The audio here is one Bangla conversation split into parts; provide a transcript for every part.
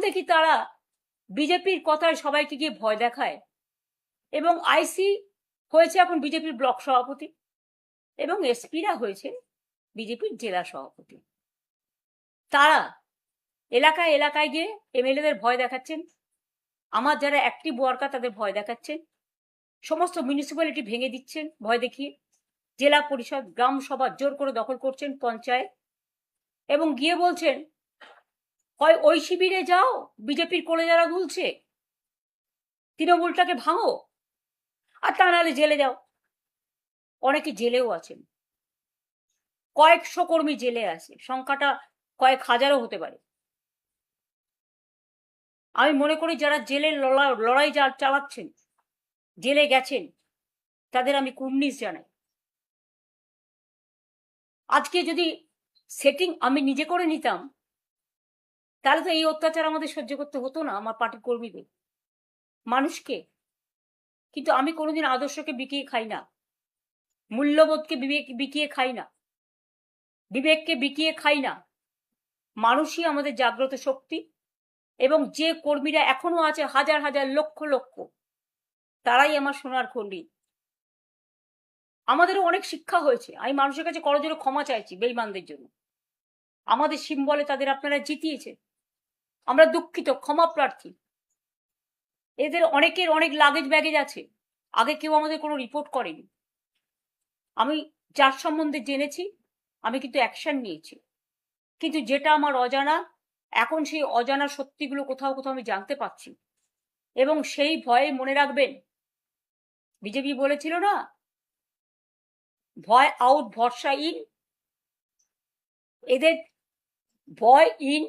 দেখি তারা বিজেপির কথায় সবাইকে গিয়ে ভয় দেখায়, এবং আইসি হয়েছে এখন বিজেপির ব্লক সভাপতি, এবং এসপিরা হয়েছে বিজেপির জেলা সভাপতি। তারা এলাকায় এলাকায় গিয়ে এমএলএদের ভয় দেখাচ্ছেন, আমার যারা অ্যাক্টিভ ওয়ার্কার তাদের ভয় দেখাচ্ছেন, সমস্ত মিউনিসিপ্যালিটি ভেঙে দিচ্ছেন ভয় দেখিয়ে, জেলা পরিষদ গ্রাম সভা জোর করে দখল করছেন, পঞ্চায়েত, এবং গিয়ে বলছেন হয় ওই শিবিরে যাও বিজেপির কোলে যারা দুলছে, তৃণমূলটাকে ভাঙো, আর তা নাহলে জেলে যাও। অনেকে জেলেও আছেন, কয়েকশো কর্মী জেলে আছে, সংখ্যাটা কয়েক হাজারও হতে পারে। আমি মনে করি যারা জেলের লড়াই চালাচ্ছেন, জেলে গেছেন, তাদের আমি কুর্নিশ জানাই। আজকে যদি সেটিং আমি নিজে করে নিতাম তাহলে তো এই অত্যাচার আমাদের সহ্য করতে হতো না, আমার পার্টির কর্মীদের, মানুষকে। কিন্তু আমি কোনোদিন আদর্শকে বিকিয়ে খাই না, মূল্যবোধকে বিকিয়ে খাই না, বিবেককে বিকিয়ে খাই না। মানুষই আমাদের জাগ্রত শক্তি, এবং যে কর্মীরা এখনো আছে হাজার হাজার লক্ষ লক্ষ, তারাই আমার সোনার খন্ডি। আমাদেরও অনেক শিক্ষা হয়েছে, আমি মানুষের কাছে করজোড়ে ক্ষমা চাইছি বেঈমানদের জন্য। আমাদের সিম্বলে তাদের আপনারা জিতিয়েছে, আমরা দুঃখিত, ক্ষমা প্রার্থী। এদের অনেকের অনেক লাগেজ ব্যাগেজ আছে, আগে কেউ আমাদের কোনো রিপোর্ট করেনি। আমি যার সম্বন্ধে জেনেছি আমি কিন্তু অ্যাকশন নিয়েছি, কিন্তু যেটা আমার অজানা, এখন সেই অজানা সত্যিগুলো কোথাও কোথাও আমি জানতে পারছি, এবং সেই ভয়ে মনে রাখবেন, বিজেপি বলেছিল না ভয় আউট ভরসা ইন, এদের ভয় ইন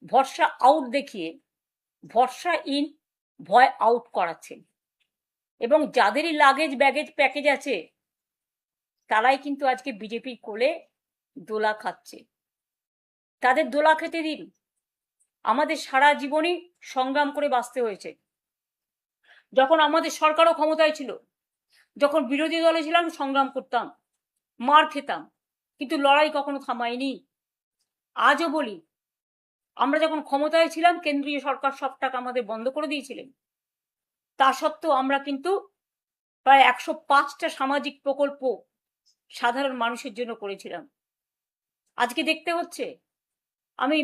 ভরসা আউট দেখিয়ে ভরসা ইন ভয় আউট করাচ্ছেন, এবং যাদেরই লাগেজ ব্যাগেজ প্যাকেজ আছে তারাই কিন্তু আজকে বিজেপির কোলে দোলা খাচ্ছে। তাদের দোলা খেতে দিন, আমাদের সারা জীবনই সংগ্রাম করে বাঁচতে হয়েছে। যখন আমাদের সরকারও ক্ষমতায় ছিল, যখন বিরোধী দলে ছিলাম সংগ্রাম করতাম, মার খেতাম, কিন্তু লড়াই কখনো থামায়নি। আজও বলি, আমরা যখন ক্ষমতায় ছিলাম কেন্দ্রীয় সরকার সব টাকা আমাদের বন্ধ করে দিয়েছিলেন, তা সত্ত্বেও আমরা কিন্তু প্রায় 105টা সামাজিক প্রকল্প সাধারণ মানুষের জন্য করেছিলাম। আজকে দেখতে হচ্ছে, আমি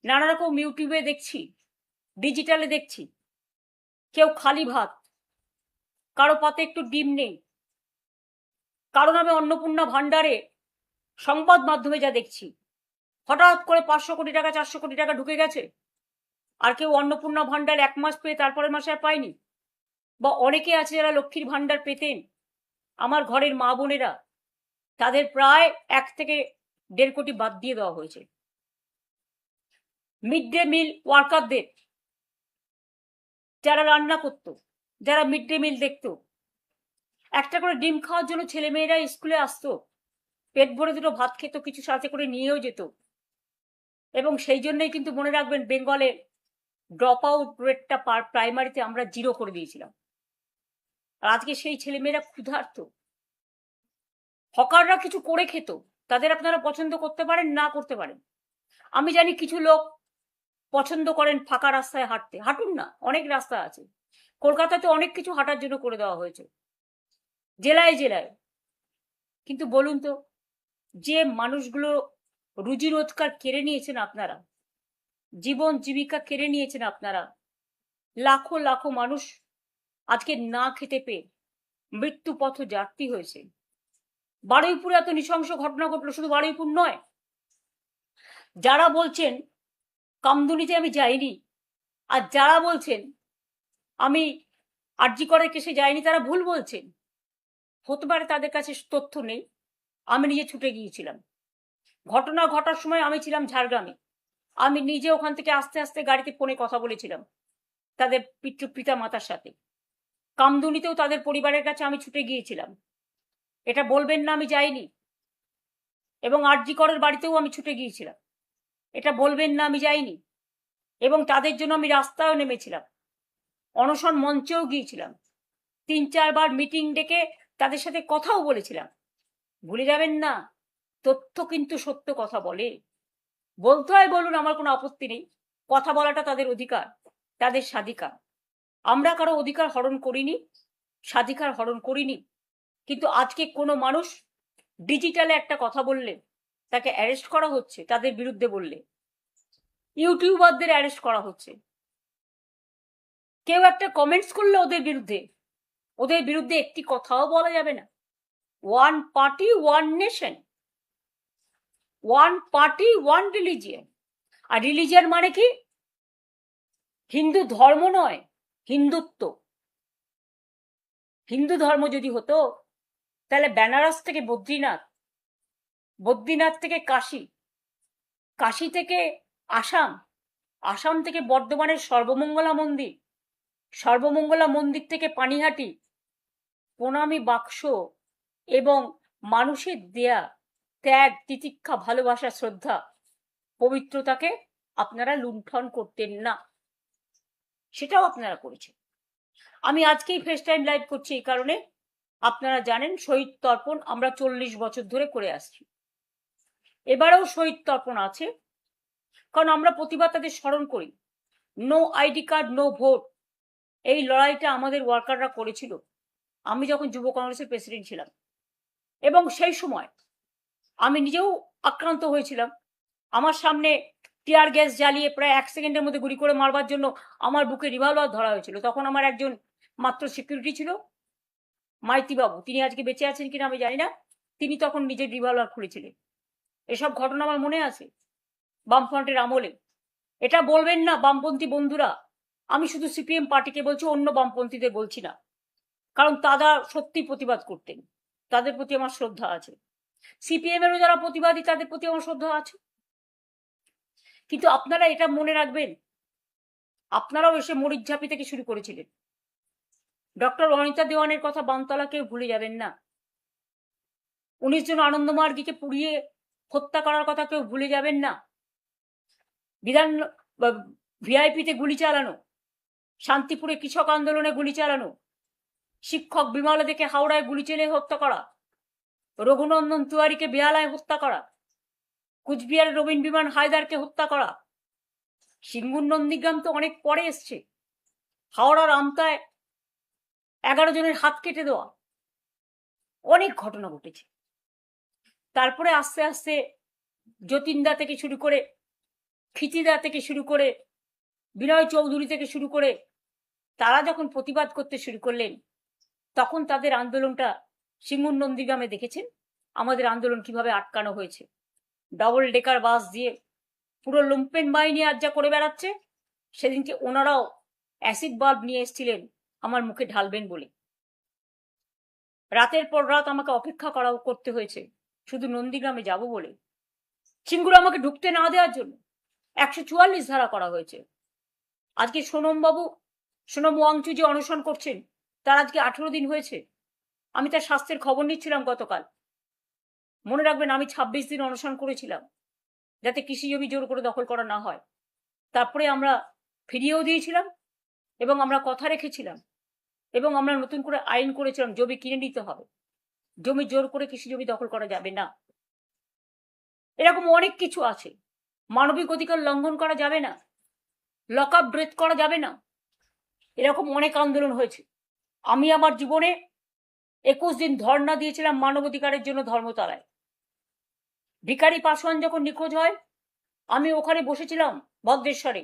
নানা রকম ইউটিউবে দেখছি, ডিজিটালে দেখছি, কেউ খালি ভাত, কারো পাতে একটু ডিম নেই, কারো নামে অন্নপূর্ণা ভান্ডারে সংবাদ মাধ্যমে যা দেখছি, হঠাৎ করে 500 কোটি টাকা 400 কোটি টাকা ঢুকে গেছে, আর কেউ অন্নপূর্ণা ভান্ডার 1 মাস পেয়ে তারপরের মাসে আর পায়নি। বা অনেকে আছে যারা লক্ষ্মীর ভান্ডার পেতেন, আমার ঘরের মা বোনেরা, তাদের প্রায় 1 থেকে 1.5 কোটি বাদ দিয়ে দেওয়া হয়েছে। মিড ডে মিল ওয়ার্কারদের, যারা রান্না করতো, যারা মিড ডে মিল দেখতো, একটা করে ডিম খাওয়ার জন্য ছেলে মেয়েরা স্কুলে আসতো, পেট ভরে দুটো ভাত খেত, কিছু সাথে করে নিয়েও যেত। এবং সেই জন্যই কিন্তু মনে রাখবেন, বেঙ্গলে ড্রপ আউট রেটটা প্রাইমারিতে আমরা 0 করে দিয়েছিলাম। আর আজকে সেই ছেলেমেয়েরা ক্ষুধার্ত। হকাররা কিছু করে খেত, তাদের আপনারা পছন্দ করতে পারেন না করতে পারেন, আমি জানি কিছু লোক পছন্দ করেন ফাঁকা রাস্তায় হাঁটতে, হাঁটুন না, অনেক রাস্তা আছে। কলকাতাতে অনেক কিছু হাঁটার জন্য করে দেওয়া হয়েছে, জেলায় জেলায়। কিন্তু বলুন তো, যে মানুষগুলো রুজি রোজগার কেড়ে নিয়েছেন আপনারা, জীবন জীবিকা কেড়ে নিয়েছেন আপনারা, লাখো লাখো মানুষ আজকে না খেতে পেয়ে মৃত্যু পথ যাত্রী হয়েছে। বারুইপুরে এত নৃশংস ঘটনা ঘটলো, শুধু বারুইপুর নয়, যারা বলছেন কামদুনিতে আমি যাইনি, আর যারা বলছেন আমি আরজি করের কেসে যাইনি, তারা ভুল বলছেন। হতে পারে তাদের কাছে তথ্য নেই, আমি নিজে ছুটে গিয়েছিলাম। ঘটনা ঘটার সময় আমি ছিলাম ঝাড়গ্রামে, আমি নিজে ওখান থেকে আস্তে আস্তে গাড়িতে ফোনে কথা বলেছিলাম তাদের পিতা মাতার সাথে। কামদুনিতেও তাদের পরিবারের কাছে আমি ছুটে গিয়েছিলাম, এটা বলবেন না আমি যাইনি। এবং আরজি করের বাড়িতেও আমি ছুটে গিয়েছিলাম, এটা বলবেন না আমি যাইনি। এবং তাদের জন্য আমি রাস্তায়ও নেমেছিলাম, অনশন মঞ্চেও গিয়েছিলাম, 3-4 বার মিটিং ডেকে তাদের সাথে কথাও বলেছিলাম। ভুলে যাবেন না, তথ্য কিন্তু সত্য কথা বলে, বলতে হয় বলুন, আমার কোনো আপত্তি নেই। কথা বলাটা তাদের অধিকার, তাদের স্বাধিকার। আমরা কারো অধিকার হরণ করিনি, স্বাধিকার হরণ করিনি। কিন্তু আজকে কোনো মানুষ ডিজিটালে একটা কথা বললে তাকে অ্যারেস্ট করা হচ্ছে, তাদের বিরুদ্ধে বললে। ইউটিউবারদের অ্যারেস্ট করা হচ্ছে। কেউ একটা কমেন্টস করলে ওদের বিরুদ্ধে একটি কথাও বলা যাবে না। One party one nation, one party one religion. আর রিলিজিয়ন মানে কি? হিন্দু ধর্ম নয়, হিন্দুত্ব। হিন্দু ধর্ম যদি হতো তাহলে বেনারস থেকে বদ্রীনাথ, বদ্রীনাথ থেকে কাশী, কাশী থেকে আসাম, আসাম থেকে বর্ধমানের সর্বমঙ্গলা মন্দির, সর্বমঙ্গলা মন্দির থেকে পানিহাটি, প্রণামী বাক্স এবং মানুষের দেয়া ত্যাগ, তিতিক্ষা, ভালোবাসা, শ্রদ্ধা, পবিত্রতাকে আপনারা লুণ্ঠন করতেন না। সেটাও আপনারা করেছেন। আমি আজকেই ফেস টাইম লাইভ করছি এই কারণে, আপনারা জানেন শহীদ তর্পণ আমরা 40 বছর ধরে করে আসছি। এবারেও শহীদ তর্পণ আছে, কারণ আমরা প্রতিবার তাদের স্মরণ করি। No ID card, no vote, এই লড়াইটা আমাদের ওয়ার্কাররা করেছিল আমি যখন যুব কংগ্রেসের প্রেসিডেন্ট ছিলাম। এবং সেই সময় আমি নিজেও আক্রান্ত হয়েছিলাম। আমার সামনে টিয়ার গ্যাস জ্বালিয়ে প্রায় 1 সেকেন্ডের মধ্যে গুলি করে মারবার জন্য আমার বুকে রিভলভার ধরা হয়েছিল। তখন আমার একজন মাত্র সিকিউরিটি ছিল, মাইতি বাবু। তিনি আজকে বেঁচে আছেন কিনা আমি জানি না। তিনি তখন নিজের রিভলভার খুলেছিলেন। এসব ঘটনা আমার মনে আছে বামফ্রন্টের আমলে। এটা বলবেন না বামপন্থী বন্ধুরা, আমি শুধু সিপিএম পার্টিকে বলছি, অন্য বামপন্থীদের বলছি না, কারণ তারা সত্যি প্রতিবাদ করতেন, তাদের প্রতি আমার শ্রদ্ধা আছে। সিপিএম এরও যারা প্রতিবাদী তাদের প্রতি আমার শ্রদ্ধা আছে। কিন্তু আপনারা এটা মনে রাখবেন, আপনারাও এসে মরিচঝাপি থেকে শুরু করেছিলেন। ডক্টর অনিতা দেওয়ানের কথা বামতলা কেউ ভুলে যাবেন না। 19 জন আনন্দমার্গীকে পুড়িয়ে হত্যা করার কথা কেউ ভুলে যাবেন না। বিধান ভিআইপিতে গুলি চালানো, শান্তিপুরে কৃষক আন্দোলনে গুলি চালানো, শিক্ষক বিমলা দেখে হাওড়ায় গুলি চেলে হত্যা করা, রঘুনন্দন তিওয়ারিকে বেহালায় হত্যা করা, কুচবিহারে রবীন বিমান হায়দারকে হত্যা করা। সিঙ্গুর নন্দীগ্রাম তো অনেক পরে এসছে। হাওড়ার আমতায় 11 জনের হাত কেটে দেওয়া, অনেক ঘটনা ঘটেছে। তারপরে আস্তে আস্তে যতীনদা থেকে শুরু করে, খিচিদা থেকে শুরু করে, বিনয় চৌধুরী থেকে শুরু করে তারা যখন প্রতিবাদ করতে শুরু করলেন, তখন তাদের আন্দোলনটা সিঙ্গুর নন্দীগ্রামে দেখেছেন আমাদের আন্দোলন কিভাবে আটকানো হয়েছে। ডবল ডেকার বাস দিয়ে পুরো লুম্পেন বাহিনী আজ যা করে বেড়াচ্ছে, সেদিনকে ওনারাও অ্যাসিড বাল্ব নিয়ে এসেছিলেন আমার মুখে ঢালবেন বলে। রাতের পর রাত আমাকে অপেক্ষা করতে হয়েছে শুধু নন্দীগ্রামে যাব বলে। সিঙ্গুর আমাকে ঢুকতে না দেওয়ার জন্য 144 ধারা করা হয়েছে। আজকে সোনম ওয়াংচু যে অনশন করছেন, তার আজকে 18 দিন হয়েছে। আমি তার স্বাস্থ্যের খবর নিচ্ছিলাম গতকাল। মনে রাখবেন আমি 26 দিন অনশন করেছিলাম যাতে কৃষি জমি জোর করে দখল করা না হয়। তারপরে আমরা ফিরিয়েও দিয়েছিলাম এবং আমরা কথা রেখেছিলাম এবং আমরা নতুন করে আইন করেছিলাম জমি কিনে নিতে হবে, জমি জোর করে কৃষি জমি দখল করা যাবে না। এরকম অনেক কিছু আছে। মানবিক অধিকার লঙ্ঘন করা যাবে না, লক আপ ডেথ করা যাবে না। এরকম অনেক আন্দোলন হয়েছে। আমি আমার জীবনে 21 দিন ধর্ণা দিয়েছিলাম মানবাধিকারের জন্য ধর্মতলায়। ভিখারি পাসওয়ান যখন নিখোঁজ হয়, আমি ওখানে বসেছিলাম ভদ্রেশ্বরে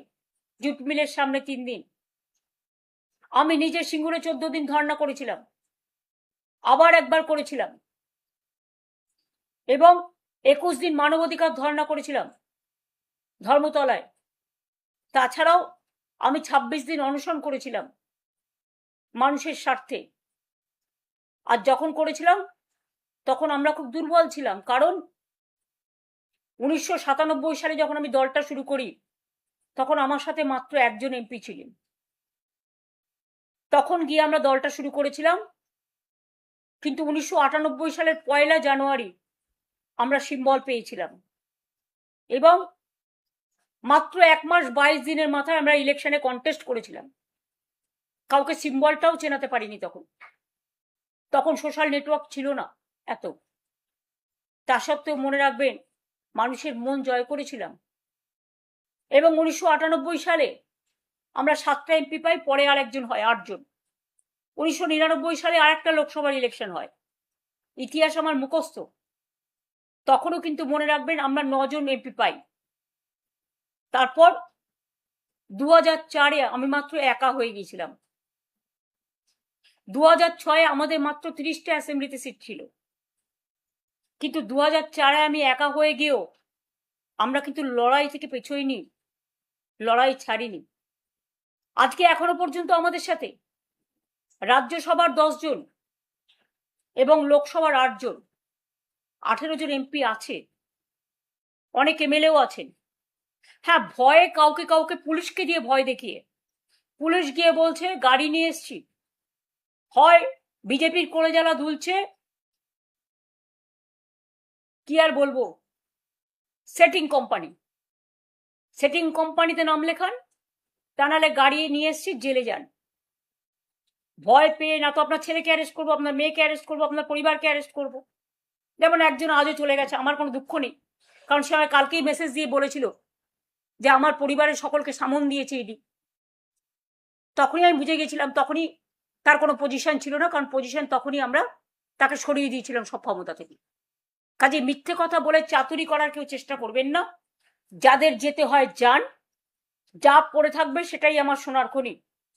জুট মিলের সামনে 3 দিন। আমি নিজে সিঙ্গুরে 14 দিন ধর্ণা করেছিলাম, আবার একবার করেছিলাম, এবং 21 দিন মানবাধিকার ধর্ণা করেছিলাম ধর্মতলায়। তাছাড়াও আমি 26 দিন অনশন করেছিলাম মানুষের স্বার্থে। আর যখন করেছিলাম তখন আমরা খুব দুর্বল ছিলাম, কারণ 1997 সালে যখন আমি দলটা শুরু করি তখন আমার সাথে মাত্র একজন এমপি ছিলেন। তখন গিয়ে আমরা দলটা শুরু করেছিলাম, কিন্তু 1998 সালের 1 জানুয়ারি আমরা সিম্বল পেয়েছিলাম এবং মাত্র 1 মাস 22 দিনের মাথায় আমরা ইলেকশনে কন্টেস্ট করেছিলাম। কাউকে সিম্বলটাও চেনাতে পারিনি তখন সোশ্যাল নেটওয়ার্ক ছিল না এত। তা সত্ত্বেও মনে রাখবেন মানুষের মন জয় করেছিলাম এবং 1998 সালে আমরা 7টা এমপি পাই, পরে আর একজন হয়, 8 জন। 1999 সালে আর একটা লোকসভার ইলেকশন হয়, ইতিহাস আমার মুখস্থ। তখনও কিন্তু মনে রাখবেন আমরা 9 জন এমপি পাই। তারপর 2004-এ আমি মাত্র একা হয়ে গিয়েছিলাম। 2006-এ আমাদের মাত্র 30টা অ্যাসেম্বলিতে সিট ছিল, কিন্তু 2004-এ আমি একা হয়ে গিয়েও আমরা কিন্তু লড়াই থেকে পেছোইনি, লড়াই ছাড়িনি। আজকে এখনো পর্যন্ত আমাদের সাথে রাজ্যসভার 10 জন এবং লোকসভার 8 জন, 18 জন এমপি আছে, অনেক এমএলএও আছেন। হ্যাঁ, ভয়ে কাউকে কাউকে পুলিশকে দিয়ে ভয় দেখিয়ে, পুলিশ গিয়ে বলছে গাড়ি নিয়ে এসছি, হয় বিজেপির কোলে জ্বালা দুলছে, কি আর বলবো, সেটিং কোম্পানিতে নাম লেখান, তা নাহলে গাড়ি নিয়ে এসছি জেলে যান। ভয় পেয়ে না তো আপনার ছেলেকে অ্যারেস্ট করবো, আপনার মেয়েকে অ্যারেস্ট করবো, আপনার পরিবারকে অ্যারেস্ট করবো। যেমন একজন আজও চলে গেছে, আমার কোনো দুঃখ নেই, কারণ সে আমায় কালকেই মেসেজ দিয়ে বলেছিল যে আমার পরিবারের সকলকে সামন দিয়েছে ইডি। তখনই আমি বুঝে গেছিলাম, তখনই তার কোনো পজিশন ছিল না, কারণ পজিশন তখনই আমরা তাকে সরিয়ে দিয়েছিলাম সব ক্ষমতা থেকে। কাজে মিথ্যে কথা বলে চাতুরি করার কেউ চেষ্টা করবেন না। যাদের যেতে হয় যান, যা পড়ে থাকবে সেটাই আমার সোনার খনি।